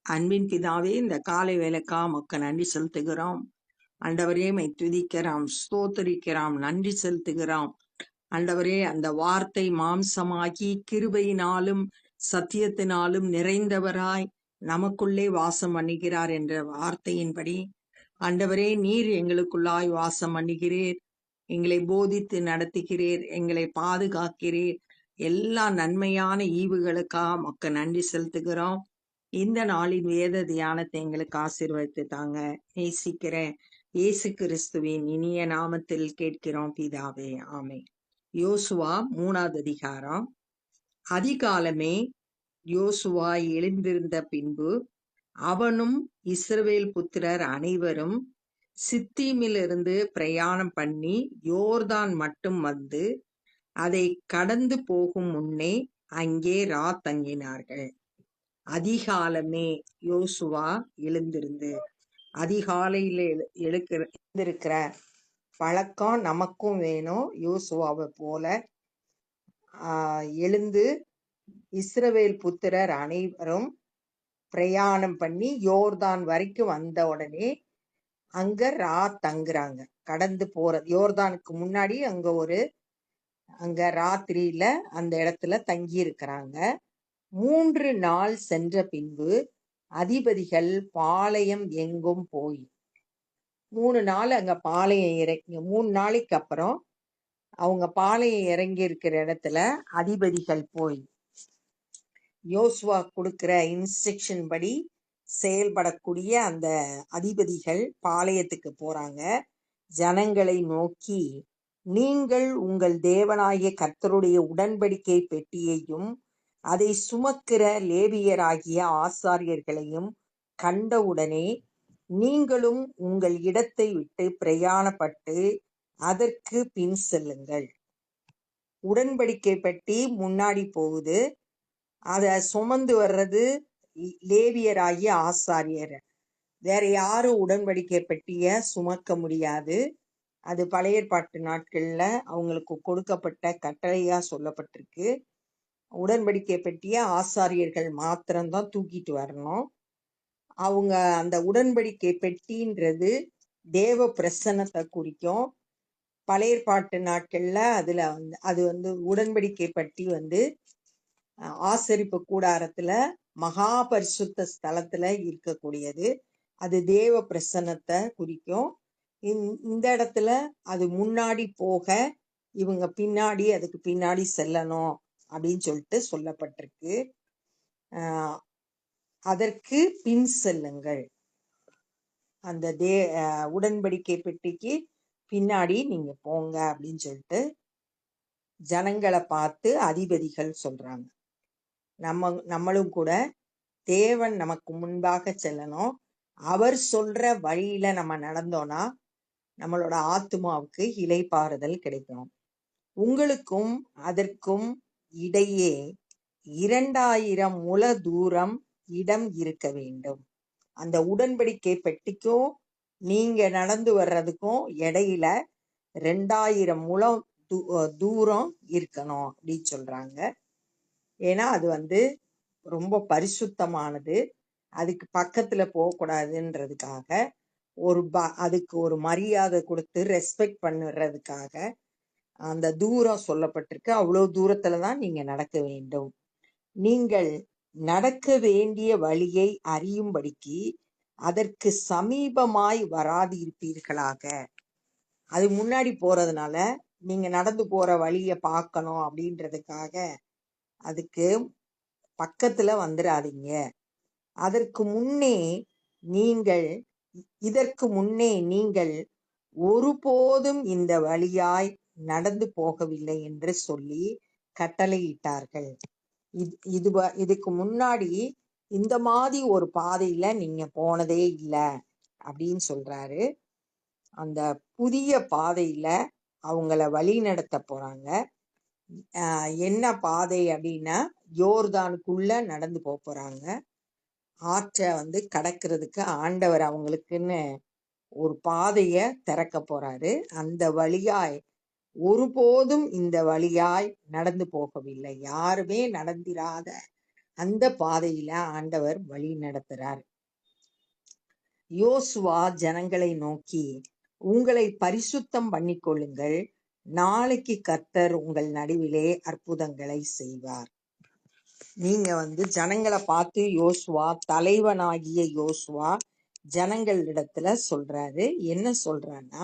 அன்பின் பிதாவே, இந்த காலை வேலைக்கா உமக்கு நன்றி செலுத்துகிறோம். ஆண்டவரே, மை துதிக்கிறோம், ஸ்தோத்தரிக்கிறோம், நன்றி செலுத்துகிறோம். ஆண்டவரே, அந்த வார்த்தை மாம்சமாகி கிருபையினாலும் சத்தியத்தினாலும் நிறைந்தவராய் நமக்குள்ளே வாசம் பண்ணுகிறார் என்ற வார்த்தையின்படி ஆண்டவரே, நீர் எங்களுக்குள்ளாய் வாசம் பண்ணுகிறீர், எங்களை போதித்து நடத்துகிறீர், எங்களை பாதுகாக்கிறீர். எல்லா நன்மையான ஈவுகளுக்காக உமக்கு நன்றி செலுத்துகிறோம். இந்த நாளின் வேத தியானத்தை எங்களுக்கு ஆசீர்வதித்து தாங்க. நேசிக்கிறேன் இயேசு கிறிஸ்துவின் இனிய நாமத்தில் கேட்கிறோம் பிதாவே, ஆமென். யோசுவா 3வது அதிகாரம். அதிகாலமே யோசுவா எழுந்திருந்த பின்பு அவனும் இஸ்ரவேல் புத்திரர் அனைவரும் சித்தீமிலிருந்து பிரயாணம் பண்ணி யோர்தான் மட்டும் வந்து அதை கடந்து போகும் முன்னே அங்கே தங்கினார்கள். அதிகாலமே யோசுவா எழுந்திருந்து, அதிகாலையில எழுந்திருக்கிற பழக்கம் நமக்கும் வேணும். யோசுவாவை போல எழுந்து இஸ்ரவேல் புத்திரர் அனைவரும் பிரயாணம் பண்ணி யோர்தான் வரைக்கும் வந்த உடனே அங்க தங்குறாங்க. கடந்து போறது யோர்தானுக்கு முன்னாடி அங்க ராத்திரியில அந்த இடத்துல தங்கி இருக்கிறாங்க. 3 நாள் சென்ற பின்பு அதிபதிகள் பாளையம் எங்கும் போய் 3 நாள் அங்க பாளையம் இறங்கி 3 நாளைக்கு அப்புறம் அவங்க பாளையம் இறங்கி இருக்கிற இடத்துல அதிபதிகள் போய் யோசுவா கொடுக்கிற இன்ஸ்ட்ரக்ஷன் படி செயல்படக்கூடிய அந்த அதிபதிகள் பாளையத்துக்கு போறாங்க. ஜனங்களை நோக்கி, நீங்கள் உங்கள் தேவனாகிய கர்த்தருடைய உடன்படிக்கை பெட்டியையும் அதை சுமக்கிற லேவியராகிய ஆசாரியர்களையும் கண்டவுடனே நீங்களும் உங்கள் இடத்தை விட்டு பிரயாணப்பட்டு அதற்கு பின் செல்லுங்கள். உடன்படிக்கை பெட்டி முன்னாடி போகுது. அதை சுமந்து வர்றது லேவியராகிய ஆசாரியர். வேற யாரும் உடன்படிக்கை பெட்டிய சுமக்க முடியாது. அது பழைய ஏற்பாட்டு நாட்கள்ல அவங்களுக்கு கொடுக்கப்பட்ட கட்டளையா சொல்லப்பட்டிருக்கு. உடன்படிக்கை பெட்டிய ஆசாரியர்கள் மாத்திரம்தான் தூக்கிட்டு வரணும். அவங்க அந்த உடன்படிக்கை பெட்டின்றது தேவ பிரசன்னத்தை குறிக்கும். பழைய ஏற்பாட்டு நாட்கள்ல அது உடன்படிக்கை பெட்டி ஆசரிப்பு கூடாரத்துல மகா பரிசுத்த ஸ்தலத்துல இருக்கக்கூடியது. அது தேவ பிரசன்னத்தை குறிக்கும். இந்த இடத்துல அது முன்னாடி போக இவங்க அதுக்கு பின்னாடி செல்லணும் அப்படின்னு சொல்லிட்டு சொல்லப்பட்டிருக்கு. அதற்கு பின் செல்லுங்கள். அந்த உடன்படிக்கை பெட்டிக்கு பின்னாடி நீங்க போங்க அப்படின்னு சொல்லிட்டு ஜனங்களை பார்த்து அதிபதிகள் சொல்றாங்க. நம்மளும் கூட தேவன் நமக்கு முன்பாக செல்லணும். அவர் சொல்ற வழியில நம்ம நடந்தோம்னா நம்மளோட ஆத்துமாவுக்கு இளைப்பாறுதல் கிடைக்கும். உங்களுக்கும் அதற்கும் இடையே 2000 முழ தூரம் இடம் இருக்க வேண்டும். அந்த உடன்படிக்கை பெட்டிக்கும் நீங்க நடந்து வர்றதுக்கும் இடையில 2000 முழம் தூரம் இருக்கணும் அப்படின்னு சொல்றாங்க. ஏன்னா அது ரொம்ப பரிசுத்தமானது. அதுக்கு பக்கத்துல போகக்கூடாதுன்றதுக்காக அதுக்கு ஒரு மரியாதை கொடுத்து ரெஸ்பெக்ட் பண்ணுறதுக்காக அந்த தூரம் சொல்லப்பட்டிருக்கு. அவ்வளவு தூரத்துலதான் நீங்க நடக்க வேண்டும். நீங்கள் நடக்க வேண்டிய வழியை அறியும்படிக்கு அதற்கு சமீபமாய் வராதிருப்பீர்களாக. அது முன்னாடி போறதுனால நீங்க நடந்து போற வழிய பார்க்கணும் அப்படின்றதுக்காக அதுக்கு பக்கத்துல வந்துடாதீங்க. இதற்கு முன்னே நீங்கள் ஒருபோதும் இந்த வழியாய் நடந்து போகவில்லை என்று சொல்லி கட்டளையிட்டார்கள். இதுக்கு முன்னாடி இந்த மாதிரி ஒரு பாதையில நீங்க போனதே இல்லை அப்படின்னு சொல்றாரு. அந்த புதிய பாதையில அவங்கள வழி நடத்த போறாங்க. என்ன பாதை அப்படின்னா யோர்தானுக்குள்ள நடந்து போறாங்க. ஆற்றை கடக்கிறதுக்கு ஆண்டவர் அவங்களுக்குன்னு ஒரு பாதைய திறக்க போறாரு. அந்த வழியாய் ஒருபோதும் இந்த வழியாய் நடந்து போகவில்லை. யாருமே நடந்திராத அந்த பாதையில ஆண்டவர் வழி நடத்துறார். யோசுவா ஜனங்களை நோக்கி, உங்களை பரிசுத்தம் பண்ணிக்கொள்ளுங்கள், நாளைக்கு கர்த்தர் உங்கள் நடுவிலே அற்புதங்களை செய்வார். நீங்க ஜனங்களை பார்த்து யோசுவா, தலைவனாகிய யோசுவா ஜனங்களிடத்துல சொல்றாரு. என்ன சொல்றான்னா,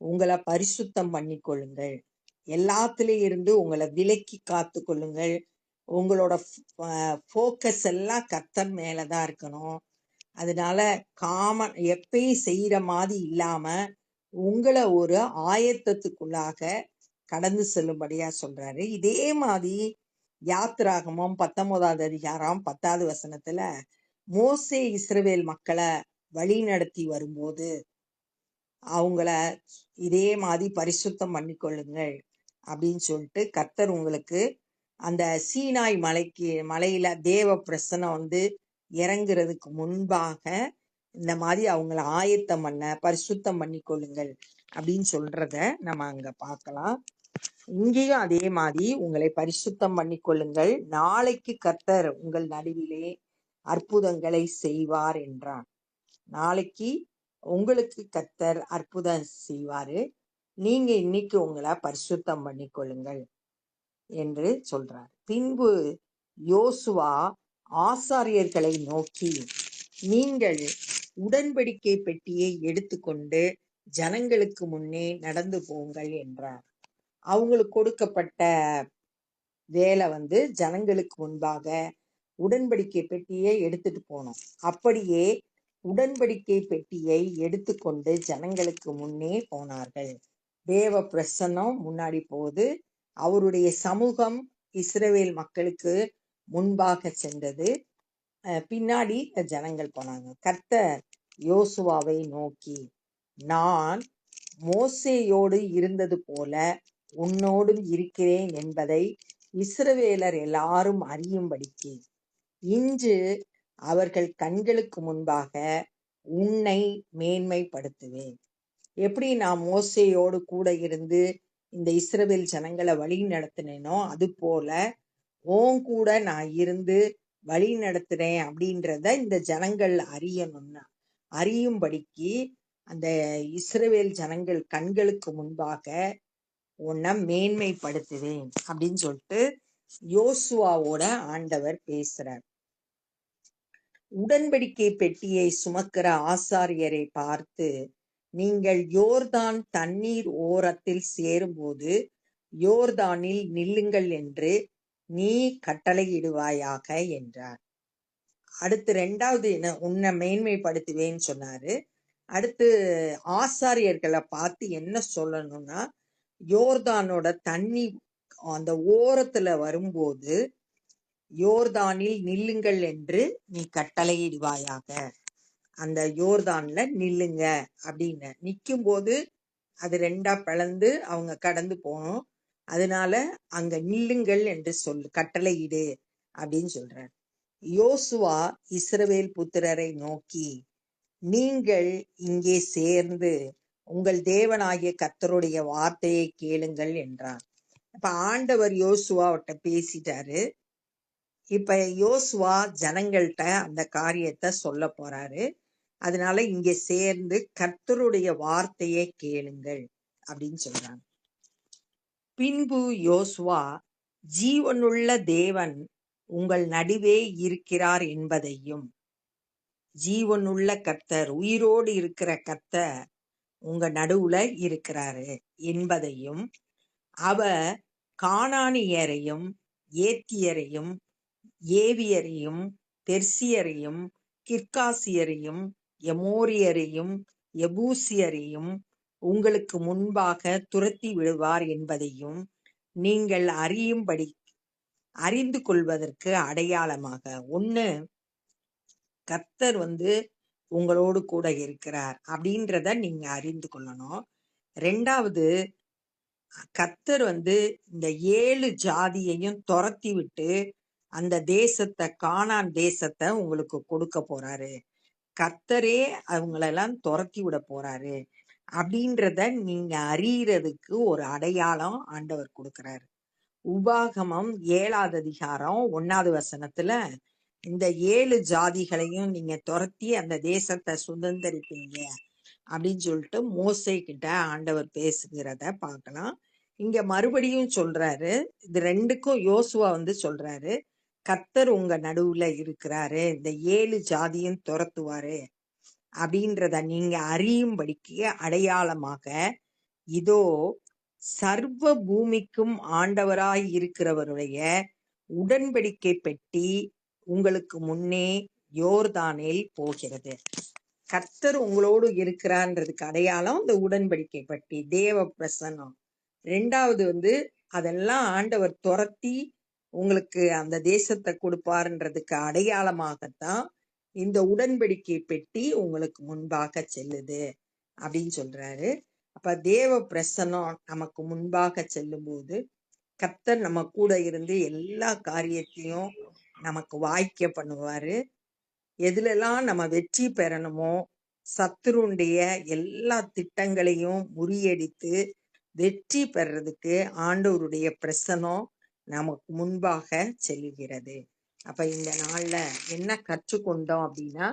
உங்களை பரிசுத்தம் பண்ணிக்கொள்ளுங்கள், எல்லாத்துல இருந்து உங்களை விலக்கி காத்து கொள்ளுங்கள், உங்களோட ஃபோக்கஸ் எல்லாம் கர்த்தர் மேலதான் இருக்கணும். அதனால எப்பயும் செய்யற மாதிரி இல்லாம உங்களை ஒரு ஆயத்தத்துக்குள்ளாக கடந்து செல்லும்படியா சொல்றாரு. இதே மாதிரி யாத்திராகமம் 19வது அதிகாரம் 10வது வசனத்துல மோசே இஸ்ரவேல் மக்களை வழி நடத்தி வரும்போது அவங்கள இதே மாதிரி பரிசுத்தம் பண்ணிக்கொள்ளுங்கள் அப்படின்னு சொல்லிட்டு கர்த்தர் உங்களுக்கு அந்த சீனாய் மலையில தேவ பிரசனம் இறங்குறதுக்கு முன்பாக இந்த மாதிரி அவங்கள ஆயத்தம் பரிசுத்தம் பண்ணிக்கொள்ளுங்கள் அப்படின்னு சொல்றத நம்ம அங்க பார்க்கலாம். இங்கேயும் அதே மாதிரி உங்களை பரிசுத்தம் பண்ணிக்கொள்ளுங்கள், நாளைக்கு கர்த்தர் உங்கள் நடுவிலே அற்புதங்களை செய்வார் என்றார். நாளைக்கு உங்களுக்கு கர்த்தர் அற்புதம் செய்வாரு, நீங்க இன்னைக்கு உங்களை பரிசுத்தம் பண்ணிக்கொள்ளுங்கள் என்று சொல்றார். பின்பு யோசுவா ஆசாரியர்களை நோக்கி, நீங்கள் உடன்படிக்கை பெட்டியை எடுத்துக்கொண்டு ஜனங்களுக்கு முன்னே நடந்து போங்கள் என்றார். அவங்களுக்கு கொடுக்கப்பட்ட வேலை ஜனங்களுக்கு முன்பாக உடன்படிக்கை பெட்டியை எடுத்துட்டு போனோம். அப்படியே உடன்படிக்கை பெட்டியை எடுத்துக்கொண்டு ஜனங்களுக்கு முன்னே போனார்கள். தேவ பிரசன்னம் முன்னாடி போகுது, அவருடைய சமூகம் இஸ்ரவேல் மக்களுக்கு முன்பாக சென்றது, பின்னாடி ஜனங்கள் போனாங்க. கர்த்தர் யோசுவாவை நோக்கி, நான் மோசேயோடு இருந்தது போல உன்னோடும் இருக்கிறேன் என்பதை இஸ்ரவேலர் எல்லாரும் அறியும்படிக்கு இன்று அவர்கள் கண்களுக்கு முன்பாக உன்னை மேன்மைப்படுத்துவேன். எப்படி நான் மோசேயோடு கூட இருந்து இந்த இஸ்ரவேல் ஜனங்களை வழி நடத்தினேனோ அது போல உன் கூட நான் இருந்து வழி நடத்துறேன் அப்படின்றத இந்த ஜனங்கள் அறியும்படிக்கு அந்த இஸ்ரவேல் ஜனங்கள் கண்களுக்கு முன்பாக உன்னை மேன்மைப்படுத்துவேன் அப்படின்னு சொல்லிட்டு யோசுவாவோட ஆண்டவர் பேசுறார். உடன்படிக்கை பெட்டியை சுமக்கிற ஆசாரியரை பார்த்து, நீங்கள் யோர்தான் தண்ணீர் ஓரத்தில் சேரும்போது யோர்தானில் நில்லுங்கள் என்று நீ கட்டளையிடுவாயாக என்றார். அடுத்து 2வது உன்னை மேன்மைப்படுத்துவேன்னு சொன்னாரு. அடுத்து ஆசாரியர்களை பார்த்து என்ன சொல்லணும்னா, யோர்தானோட தண்ணி அந்த ஓரத்துல வரும்போது யோர்தானில் நில்லுங்கள் என்று நீ கட்டளையிடுவாயாக. அந்த யோர்தான்ல நில்லுங்க அப்படின்னு நிக்கும் போது அது 2ஆ பிளந்து அவங்க கடந்து போகணும். அதனால அங்க நில்லுங்கள் என்று கட்டளையிடு அப்படின்னு சொல்றார். யோசுவா இஸ்ரவேல் புத்திரரை நோக்கி, நீங்கள் இங்கே சேர்ந்து உங்கள் தேவனாகிய கர்த்தருடைய வார்த்தையை கேளுங்கள் என்றார். இப்ப ஆண்டவர் யோசுவாவிட்ட பேசிட்டாரு. இப்ப யோசுவா ஜனங்கள்கிட்ட அந்த காரியத்தை சொல்ல போறாரு. அதனால இங்க சேர்ந்து கர்த்தருடைய வார்த்தையை கேளுங்கள் அப்படின்னு சொல்றாங்க. பின்பு யோசுவா, ஜீவனுள்ள தேவன் உங்கள் நடுவே இருக்கிறார் என்பதையும், ஜீவனுள்ள கர்த்தர், உயிரோடு இருக்கிற கர்த்தர் உங்க நடுவுல இருக்கிறாரு என்பதையும், அவர் கானானியரையும் ஏத்தியரையும் ஏவியரையும் பெர்சியரையும் கிர்காசியரையும் எமோரியரையும் எபூசியரையும் உங்களுக்கு முன்பாக துரத்தி விடுவார் என்பதையும் நீங்கள் அறிந்து கொள்வதற்கு அடையாளமாக, ஒண்ணு கர்த்தர் உங்களோடு கூட இருக்கிறார் அப்படின்றத நீங்க அறிந்து கொள்ளணும். 2வது, கர்த்தர் இந்த 7 ஜாதியையும் துரத்தி விட்டு அந்த தேசத்தை, கானான் தேசத்தை உங்களுக்கு கொடுக்க போறாரு. கர்த்தரே அவங்களெல்லாம் துரத்தி விட போறாரு அப்படின்றத நீங்க அறியறதுக்கு ஒரு அடையாளம் ஆண்டவர் கொடுக்கிறாரு. உபாகமம் 7வது அதிகாரம் 1வது வசனத்துல இந்த 7 ஜாதிகளையும் நீங்க துரத்தி அந்த தேசத்தை சுதந்தரிப்பீங்க அப்படின்னு சொல்லிட்டு மோசே கிட்ட ஆண்டவர் பேசுகிறத பார்க்கலாம். இங்க மறுபடியும் சொல்றாரு, இது ரெண்டுக்கும் யோசுவா சொல்றாரு, கர்த்தர் உங்க நடுவுல இருக்கிறாரு, இந்த 7 ஜாதியும் துரத்துவாரு அப்படின்றத நீங்க அறியும்படிக்கு அடையாளமாக இதோ சர்வ பூமிக்கும் ஆண்டவராய் இருக்கிறவருடைய உடன்படிக்கை பெட்டி உங்களுக்கு முன்னே யோர்தானில் போகிறது. கர்த்தர் உங்களோடு இருக்கிறான்றதுக்கு அடையாளம் இந்த உடன்படிக்கை பெட்டி, தேவ பிரசன்னம். ரெண்டாவது அதெல்லாம் ஆண்டவர் துரத்தி உங்களுக்கு அந்த தேசத்தை கொடுப்பாருன்றதுக்கு அடையாளமாகத்தான் இந்த உடன்படிக்கை பெட்டி உங்களுக்கு முன்பாக செல்லுது அப்படின்னு சொல்றாரு. அப்ப தேவ பிரசன்னம் நமக்கு முன்பாக செல்லும் போது கர்த்தர் நம்ம கூட இருந்து எல்லா காரியத்தையும் நமக்கு வாய்க்க பண்ணுவாரு. எதுலெல்லாம் நம்ம வெற்றி பெறணுமோ, சத்துருடைய எல்லா திட்டங்களையும் முறியடித்து வெற்றி பெறறதுக்கு ஆண்டவருடைய பிரசன்னம் நமக்கு முன்பாக செல்லுகிறது. அப்ப இந்த நாள்ல என்ன கற்றுக்கொண்டோம் அப்படின்னா,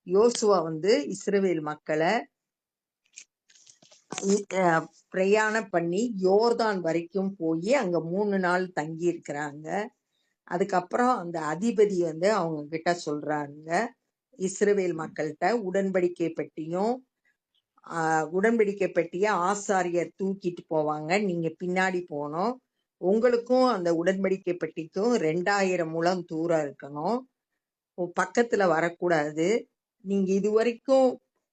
யோசுவா இஸ்ரவேல் மக்களை பிரயாணம் பண்ணி யோர்தான் வரைக்கும் போய் அங்க 3 நாள் தங்கி இருக்கிறாங்க. அதுக்கப்புறம் அந்த அதிபதி அவங்க கிட்ட சொல்றாங்க, இஸ்ரவேல் மக்கள்கிட்ட உடன்படிக்கை பெட்டியும் உடன்படிக்கை பெட்டிய ஆசாரியர் தூக்கிட்டு போவாங்க, நீங்க பின்னாடி போனோம், உங்களுக்கும் அந்த உடன்படிக்கை பெட்டிக்கும் 2000 முழம் தூரம் இருக்கணும், பக்கத்துல வரக்கூடாது, நீங்க இதுவரைக்கும்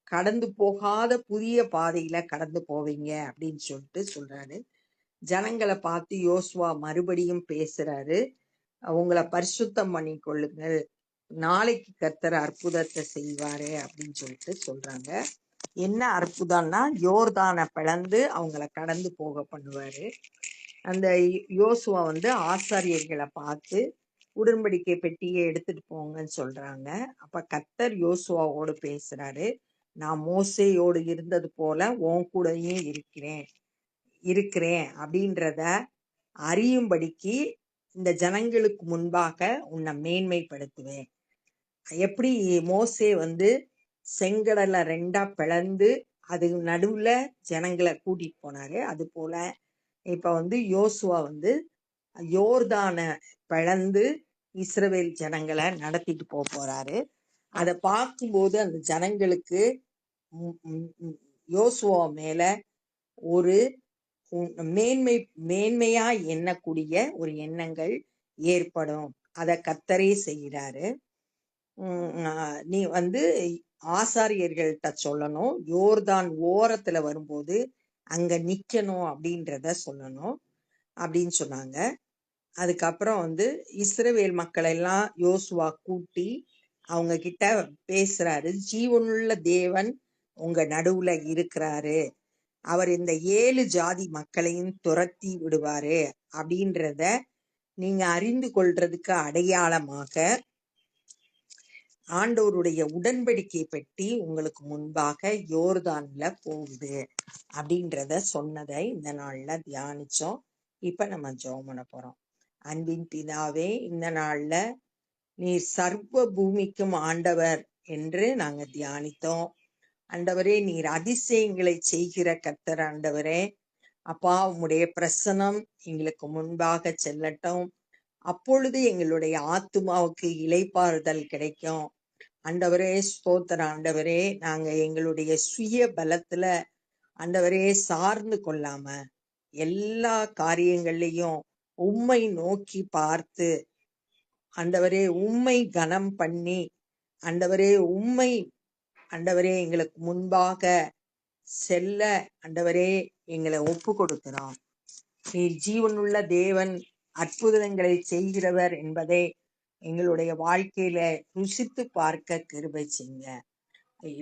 கடந்து போகாத புதிய பாதையில கடந்து போவீங்க அப்படின்னு சொல்லிட்டு சொல்றாரு. ஜனங்களை பார்த்து யோசுவா மறுபடியும் பேசுறாரு, உங்களை பரிசுத்தம் பண்ணி கொள்ளுங்கள், நாளைக்கு கர்த்தர் அற்புதத்தை செய்வாரு அப்படின்னு சொல்லிட்டு சொல்றாங்க. என்ன அற்புதம்னா யோர்தானை பிளந்து அவங்கள கடந்து போக பண்ணுவாரு. அந்த யோசுவா ஆசாரியர்களை பார்த்து உடன்படிக்கை பெட்டியை எடுத்துட்டு போங்கன்னு சொல்றாங்க. அப்ப கர்த்தர் யோசுவாவோடு பேசுறாரு, நான் மோசேயோடு இருந்தது போல உன் கூடயே இருக்கிறேன் அப்படின்றத அறியும்படிக்கு இந்த ஜனங்களுக்கு முன்பாக உன்னை மேன்மைப்படுத்துவேன். எப்படி மோசே செங்கடலை 2ஆ பிளந்து அது நடுவுல ஜனங்களை கூட்டிட்டு போனாரு, அது போல இப்ப யோசுவா யோர்தான பிளந்து இஸ்ரவேல் ஜனங்களை நடத்திட்டு போறாரு. அதை பார்க்கும்போது அந்த ஜனங்களுக்கு யோசுவா மேல ஒரு மேன்மையா எண்ணக்கூடிய ஒரு எண்ணங்கள் ஏற்படும். அதை கர்த்தரே செய்கிறாரு. நீ ஆசாரியர்கள்ட்ட சொல்லணும், யோர்தான் ஓரத்துல வரும்போது அங்க நிக்கணும் அப்படின்றத சொல்லணும் அப்படின்னு சொன்னாங்க. அதுக்கப்புறம் இஸ்ரவேல் மக்கள் எல்லாம் யோசுவா கூட்டி அவங்க கிட்ட பேசுறாரு, ஜீவனுள்ள தேவன் உங்க நடுவுல இருக்கிறாரு, அவர் இந்த 7 ஜாதி மக்களையும் துரத்தி விடுவாரு அப்படின்றத நீங்க அறிந்து கொள்றதுக்கு அடையாளமாக ஆண்டவருடைய உடன்படிக்கை பெட்டி உங்களுக்கு முன்பாக யோர்தான்ல போகுது அப்படின்றத சொன்னதை இந்த நாள்ல தியானிச்சோம். இப்ப நம்ம ஜெபம் பண்ண போறோம். அன்பின் பிதாவே, இந்த நாள்ல நீர் சர்வ பூமிக்கும் ஆண்டவர் என்று நாங்க தியானித்தோம். ஆண்டவரே, நீர் அதிசயங்களை செய்கிற கர்த்தர் ஆண்டவரே. அப்பா, உம்முடைய பிரசனம் எங்களுக்கு முன்பாக செல்லட்டும், அப்பொழுது எங்களுடைய ஆத்துமாவுக்கு இளைப்பாறுதல் கிடைக்கும். ஆண்டவரே ஸ்தோத்திரம் ஆண்டவரே, நாங்க எங்களுடைய சுய பலத்துல ஆண்டவரே சார்ந்து கொள்ளாம எல்லா காரியங்கள்லையும் உம்மை நோக்கி பார்த்து ஆண்டவரே உம்மை கனம் பண்ணி ஆண்டவரே உம்மை ஆண்டவரே எங்களுக்கு முன்பாக செல்ல ஆண்டவரே எங்களை ஒப்பு கொடுக்கிறோம். நீர் ஜீவனுள்ள தேவன், அற்புதங்களை செய்கிறவர் என்பதை எங்களுடைய வாழ்க்கையில ருசித்து பார்க்க கிருபை செய்யுங்க.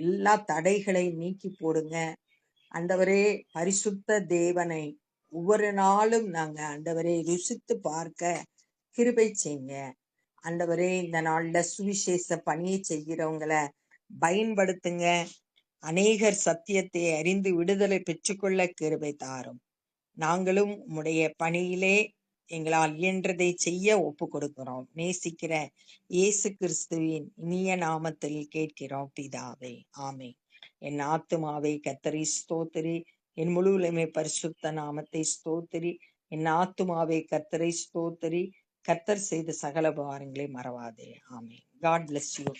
எல்லா தடைகளை நீக்கி போடுங்க ஆண்டவரே. பரிசுத்த தேவனை ஒவ்வொரு நாளும் நாங்க ஆண்டவரே ருசித்து பார்க்க கிருபை செய்யுங்க ஆண்டவரே. இந்த நாள்ல சுவிசேஷ பணியை செய்கிறவங்களை பயன்படுத்துங்க. அநேகர் சத்தியத்தை அறிந்து விடுதலை பெற்றுக்கொள்ள கிருபை தாரும். நாங்களும் உம்முடைய பணியிலே எங்களால் இயன்றதை செய்ய ஒப்பு கொடுக்கிறோம். நேசிக்கிற இயேசு கிறிஸ்துவின் இனிய நாமத்தில் கேட்கிறோம் பிதாவே, ஆமென். என் ஆத்துமாவை கர்த்தரை ஸ்தோத்திரி, என் முழு உலகமே பரிசுத்த நாமத்தை ஸ்தோத்திரி. என் ஆத்துமாவை கர்த்தரை ஸ்தோத்திரி, கர்த்தர் செய்த சகல உபகாரங்களை மறவாதே. ஆமென். God bless you.